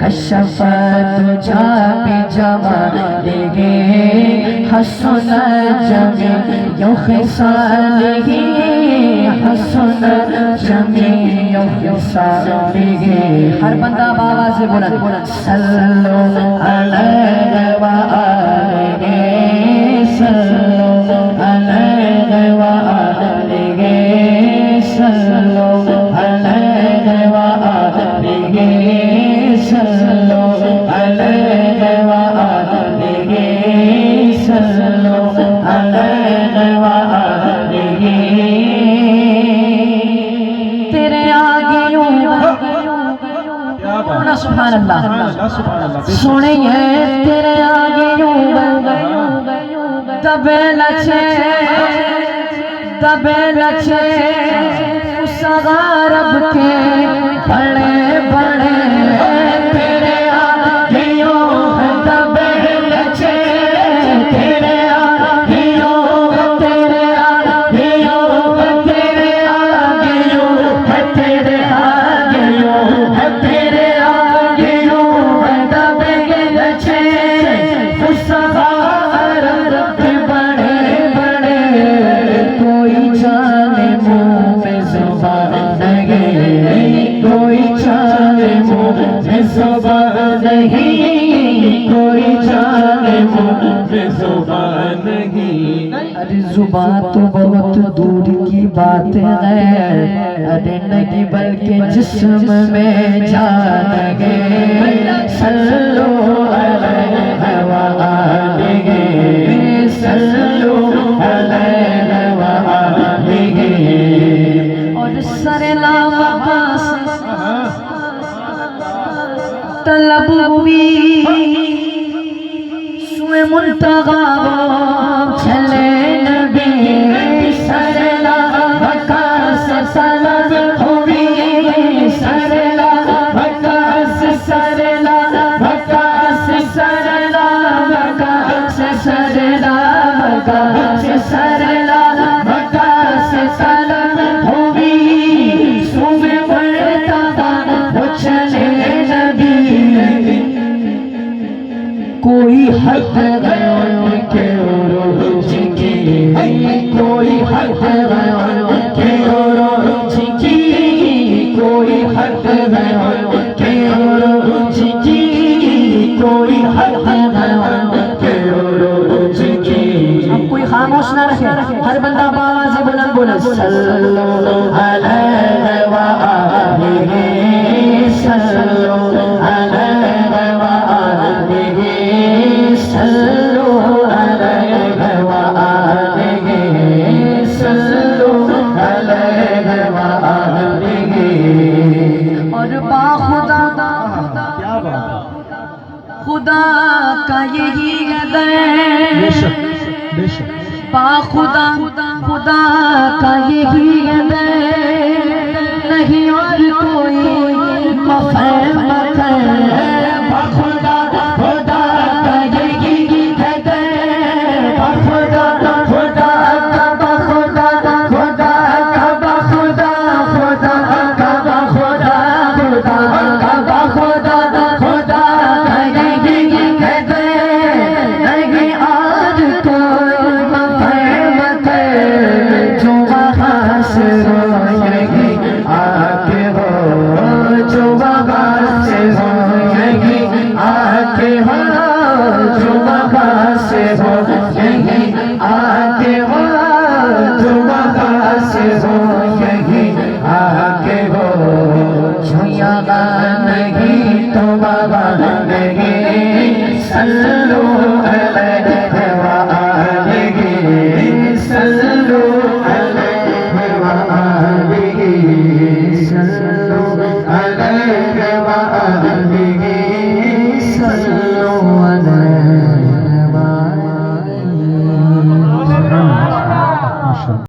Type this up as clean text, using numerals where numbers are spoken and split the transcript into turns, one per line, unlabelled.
कशफ तुझा भी जमालेगे हसन जमी यो खिसालेगे हसन जमी यो खिसालेगे। हर बंदा बाबा से बोला सल्लो अलैहि व आलिहि सल्लो अलैहि व आलिहि सल्लो अलैहि व आलिहि सल्लो अलैहि व आलिहि सल्लो अलैहि व आलिहि। तेरे आगे सुभान अल्लाह सुनिए तेरे आगे दबे लचे सगा रब के बड़े बड़े तेरे आगे दबे लचे तेरे आगे तेरे आगे तेरे आगे तेरे आगे तेरे आगे दबे लचे सगा रब के बड़े बड़े। कोई जाने मुँह में ज़ुबान नहीं कोई जाने मुँह में ज़ुबान नहीं कोई जाने मुँह में ज़ुबान नहीं। अरे ज़ुबान तो बहुत दूर की बात है अरे नहीं बल्कि जिस्म में जान गए। सल्लो अलैहि व आलिहि सल्लो अलैहि व आलिहि। और सरलावा तलब हुई सुए मुंतगा चले नबी सरलावा से तलब हुई सरलावा से सरलावा से सरलावा से सरलावा से सरलावा से तलब हुई सुए मुंतगा चले नबी। कोई हद के रोज की कोई हद के रोज की कोई हद के रोज की कोई हद के रोज की। अब कोई खामोश ना रखे हर बंदा बाबा से बुलंद बोले सल्लो अलैहि व आलिहि सल्लो अलैहि व आलिहि सल्लो अलैहि व आलिहि सल्लो अलैहि व आलिहि। और बाखुदा खुदा का यही अदा बाखुदा खुदा का यही अदा नहीं और कोई मफहम बाखुदा खुदा का यही अदा बाखुदा खुदा का बाखुदा खुदा का बाखुदा खुदा का बाखुदा खुदा का बाखुदा खुदा का यही अदा नहीं और कोई मफहम जो वहाँ से रोएगी आके हो जो वहाँ से रोएगी आके हो जो वहाँ से रोएगी आके हो जो वहाँ से रोएगी आके हो। जो यहाँ नहीं तो बाबा नहीं